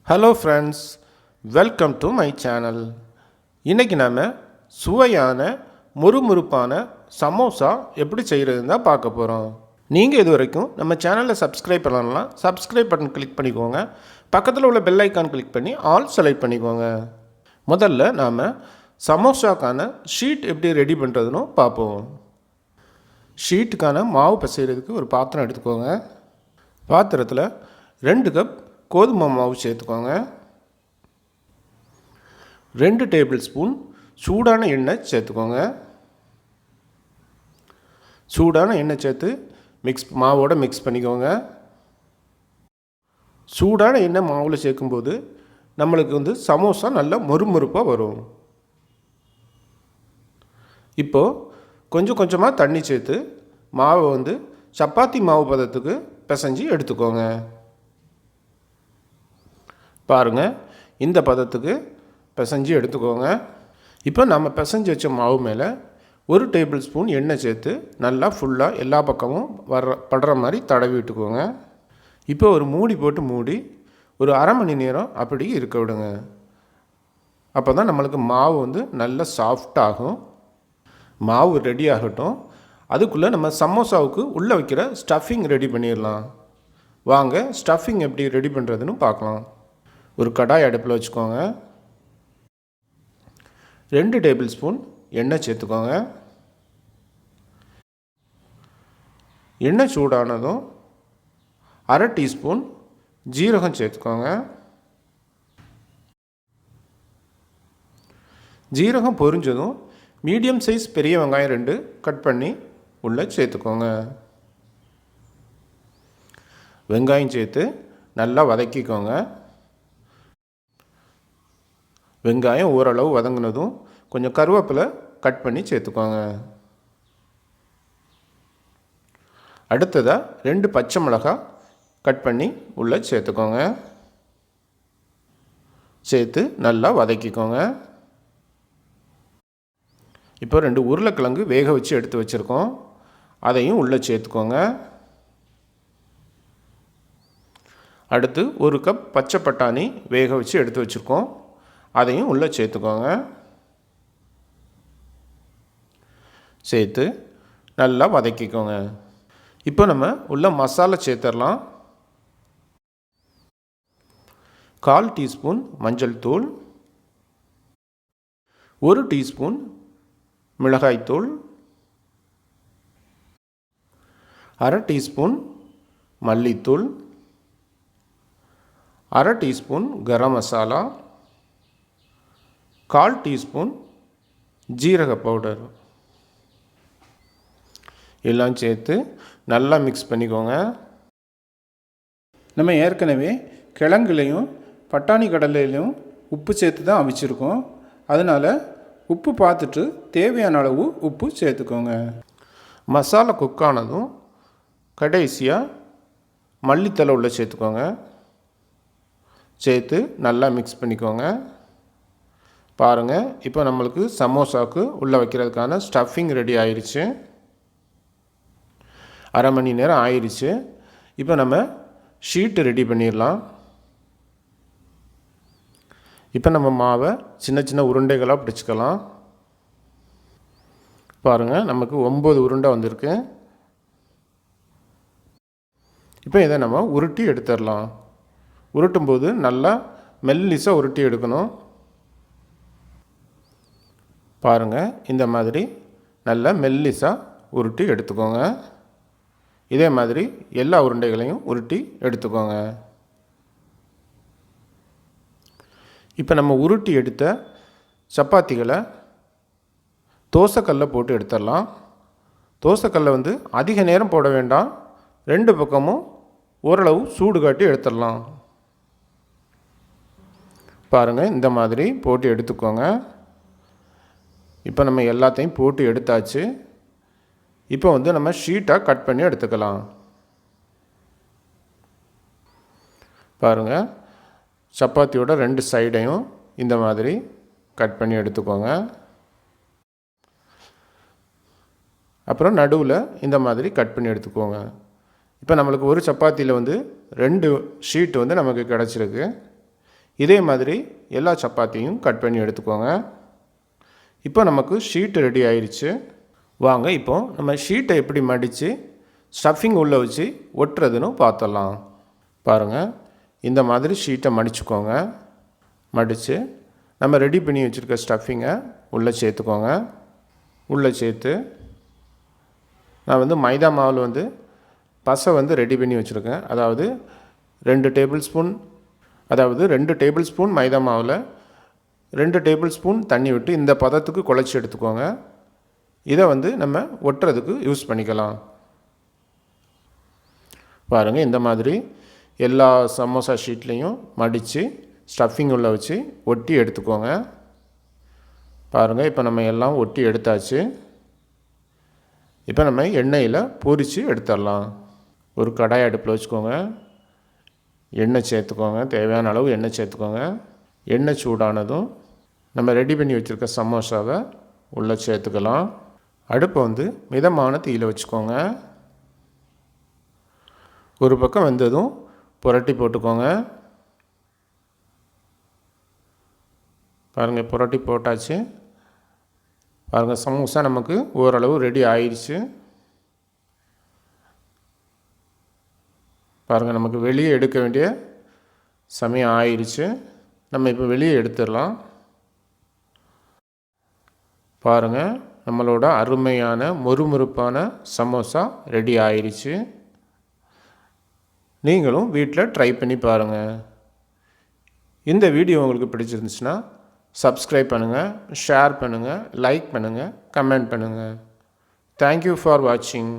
Hello friends, welcome to my channel. இன்றைக்கி நாம் சுவையான முறுமுறுப்பான சமோசா எப்படி செய்கிறதுன்னு தான் பார்க்க போகிறோம். நீங்கள் இது வரைக்கும் நம்ம சேனலை சப்ஸ்கிரைப் பண்ணலாம், சப்ஸ்கிரைப் பட்டன் கிளிக் பண்ணிக்கோங்க. பக்கத்தில் உள்ள பெல் ஐக்கான் கிளிக் பண்ணி ஆல் செலக்ட் பண்ணிக்கோங்க. முதல்ல நாம் சமோசாக்கான ஷீட் எப்படி ரெடி பண்ணுறதுன்னு பார்ப்போம். ஷீட்டுக்கான மாவு பிசைகிறதுக்கு ஒரு பாத்திரம் எடுத்துக்கோங்க. பாத்திரத்தில் 2 கப் கோதுமை மாவு சேர்த்துக்கோங்க. 2 டேபிள் ஸ்பூன் சூடான எண்ணெய் சேர்த்துக்கோங்க. சூடான எண்ணெய் சேர்த்து மாவோடு மிக்ஸ் பண்ணிக்கோங்க. சூடான எண்ணெய் மாவில் சேர்க்கும்போது நம்மளுக்கு சமோசா நல்ல மொறுமொறுப்பாக வரும். இப்போது கொஞ்சம் கொஞ்சமாக தண்ணி சேர்த்து மாவை சப்பாத்தி மாவு பதத்துக்கு பிசைஞ்சு எடுத்துக்கோங்க. பாருங்கள், இந்த பதத்துக்கு பிசைஞ்சு எடுத்துக்கோங்க. இப்போ நம்ம பிசைஞ்சு வச்ச மாவு மேலே 1 டேபிள் ஸ்பூன் எண்ணெய் சேர்த்து நல்லா ஃபுல்லாக எல்லா பக்கமும் படுற மாதிரி தடவி விட்டுக்கோங்க. இப்போ ஒரு மூடி போட்டு மூடி ஒரு அரை மணி நேரம் அப்படி இருக்க விடுங்க. அப்போ தான் நம்மளுக்கு மாவு நல்லா சாஃப்டாகும். மாவு ரெடி ஆகட்டும். அதுக்குள்ளே நம்ம சமோசாவுக்கு உள்ளே வைக்கிற ஸ்டஃபிங் ரெடி பண்ணிடலாம். வாங்க, ஸ்டஃபிங் எப்படி ரெடி பண்ணுறதுன்னு பார்க்கலாம். ஒரு கடாய் அடுப்பில் வச்சுக்கோங்க. 2 டேபிள் ஸ்பூன் எண்ணெய் சேர்த்துக்கோங்க. எண்ணெய் சூடானதும் அரை டீஸ்பூன் ஜீரகம் சேர்த்துக்கோங்க. ஜீரகம் பொரிஞ்சதும் மீடியம் சைஸ் பெரிய வெங்காயம் 2 கட் பண்ணி உள்ளே சேர்த்துக்கோங்க. வெங்காயம் சேர்த்து நல்லா வதக்கிக்கோங்க. வெங்காயம் ஓரளவு வதங்கினதும் கொஞ்சம் கருவேப்பிலை கட் பண்ணி சேர்த்துக்கோங்க. அடுத்ததாக 2 பச்சை மிளகாய் கட் பண்ணி உள்ளே சேர்த்துக்கோங்க. சேர்த்து நல்லா வதக்கிக்கோங்க. இப்போ 2 உருளைக்கிழங்கு வேக வச்சு எடுத்து வச்சுருக்கோம், அதையும் உள்ளே சேர்த்துக்கோங்க. அடுத்து 1 கப் பச்சை பட்டாணி வேக வச்சு எடுத்து வச்சுருக்கோம், அதையும் உள்ளே சேர்த்துக்கோங்க. சேர்த்து நல்லா வதக்கிக்கோங்க. இப்போ நம்ம உள்ள மசாலா சேர்த்துடலாம். 1/4 டீஸ்பூன் மஞ்சள் தூள், 1 டீஸ்பூன் மிளகாய்த்தூள், அரை டீஸ்பூன் மல்லித்தூள், அரை டீஸ்பூன் கரம் மசாலா, 1/4 டீஸ்பூன் ஜீரக பவுடர் எல்லாம் சேர்த்து நல்லா மிக்ஸ் பண்ணிக்கோங்க. நம்ம ஏற்கனவே கிழங்குலையும் பட்டாணி கடலையிலையும் உப்பு சேர்த்து தான் அவிச்சிருக்கோம். அதனால் உப்பு பார்த்துட்டு தேவையான அளவு உப்பு சேர்த்துக்கோங்க. மசாலா குக்கானதும் கடைசியாக மல்லித்தலை உள்ள சேர்த்துக்கோங்க. சேர்த்து நல்லா மிக்ஸ் பண்ணிக்கோங்க. பாருங்கள், இப்போ நம்மளுக்கு சமோசாவுக்கு உள்ளே வைக்கிறதுக்கான ஸ்டஃபிங் ரெடி ஆயிடுச்சு. அரை மணி நேரம் ஆயிடுச்சு. இப்போ நம்ம ஷீட்டு ரெடி பண்ணிடலாம். இப்போ நம்ம மாவை சின்ன சின்ன உருண்டைகளாக பிடிச்சிக்கலாம். பாருங்கள், நமக்கு 9 உருண்டை வந்திருக்கு. இப்போ இதை நம்ம உருட்டி எடுத்துடலாம். உருட்டும்போது நல்லா மெல்லிசாக உருட்டி எடுக்கணும். பாருங்கள், இந்த மாதிரி நல்லா மெல்லிசாக உருட்டி எடுத்துக்கோங்க. இதே மாதிரி எல்லா உருண்டைகளையும் உருட்டி எடுத்துக்கோங்க. இப்போ நம்ம உருட்டி எடுத்த சப்பாத்திகளை தோசைக்கல்லை போட்டு எடுத்துடலாம். தோசைக்கல்லை அதிக நேரம் போட வேண்டாம். 2 பக்கமும் ஓரளவு சூடு காட்டி எடுத்துடலாம். பாருங்கள், இந்த மாதிரி போட்டு எடுத்துக்கோங்க. இப்போ நம்ம எல்லாத்தையும் போட்டு எடுத்தாச்சு. இப்போ நம்ம ஷீட்டாக கட் பண்ணி எடுத்துக்கலாம். பாருங்கள், சப்பாத்தியோட 2 சைடையும் இந்த மாதிரி கட் பண்ணி எடுத்துக்கோங்க. அப்புறம் நடுவில் இந்த மாதிரி கட் பண்ணி எடுத்துக்கோங்க. இப்போ நம்மளுக்கு ஒரு சப்பாத்தியில் 2 ஷீட் நமக்கு கிடச்சிருக்கு. இதே மாதிரி எல்லா சப்பாத்தியும் கட் பண்ணி எடுத்துக்கோங்க. இப்போ நமக்கு ஷீட் ரெடி ஆயிடுச்சு. வாங்க இப்போ நம்ம ஷீட்டை எப்படி மடித்து ஸ்டஃபிங் உள்ளே வச்சு ஒட்டுறதுன்னு பார்த்துடலாம். பாருங்கள், இந்த மாதிரி ஷீட்டை மடிச்சுக்கோங்க. மடித்து நம்ம ரெடி பண்ணி வச்சுருக்க ஸ்டஃபிங்கை உள்ளே சேர்த்துக்கோங்க. உள்ளே சேர்த்து நான் மைதா மாவில் பசை ரெடி பண்ணி வச்சுருக்கேன். அதாவது 2 டேபிள் ஸ்பூன் மைதா மாவில் 2 டேபிள் ஸ்பூன் தண்ணி விட்டு இந்த பதத்துக்கு குழச்சி எடுத்துக்கோங்க. இதை நம்ம ஒட்டுறதுக்கு யூஸ் பண்ணிக்கலாம். பாருங்கள், இந்த மாதிரி எல்லா சமோசா ஷீட்லேயும் மடித்து ஸ்டஃபிங் உள்ள வச்சு ஒட்டி எடுத்துக்கோங்க. பாருங்கள், இப்போ நம்ம எல்லாம் ஒட்டி எடுத்தாச்சு. இப்போ நம்ம எண்ணெயில் பொரித்து எடுத்துடலாம். ஒரு கடாய் அடுப்பில் வச்சுக்கோங்க. எண்ணெய் சேர்த்துக்கோங்க. தேவையான அளவு எண்ணெய் சேர்த்துக்கோங்க. எண்ணெய் சூடானதும் நம்ம ரெடி பண்ணி வச்சுருக்க சமோசாவை உள்ளே சேர்த்துக்கலாம். அடுப்பை மிதமான தீயில் வச்சுக்கோங்க. ஒரு பக்கம் வெந்ததும் புரட்டி போட்டுக்கோங்க. பாருங்கள், புரட்டி போட்டாச்சு. பாருங்கள், சமோசா நமக்கு ஓரளவு ரெடி ஆயிடுச்சு. பாருங்கள், நமக்கு வெளியே எடுக்க வேண்டிய சமயம் ஆயிடுச்சு. நம்ம இப்போ வெளியே எடுத்துடலாம். பாருங்கள், நம்மளோட அருமையான மொறுமொறுப்பான சமோசா ரெடி ஆயிடுச்சு. நீங்களும் வீட்டில் ட்ரை பண்ணி பாருங்கள். இந்த வீடியோ உங்களுக்கு பிடிச்சிருந்துச்சுன்னா சப்ஸ்கிரைப் பண்ணுங்கள், ஷேர் பண்ணுங்கள், லைக் பண்ணுங்கள், கமெண்ட் பண்ணுங்கள். தேங்க்யூ ஃபார் வாட்சிங்.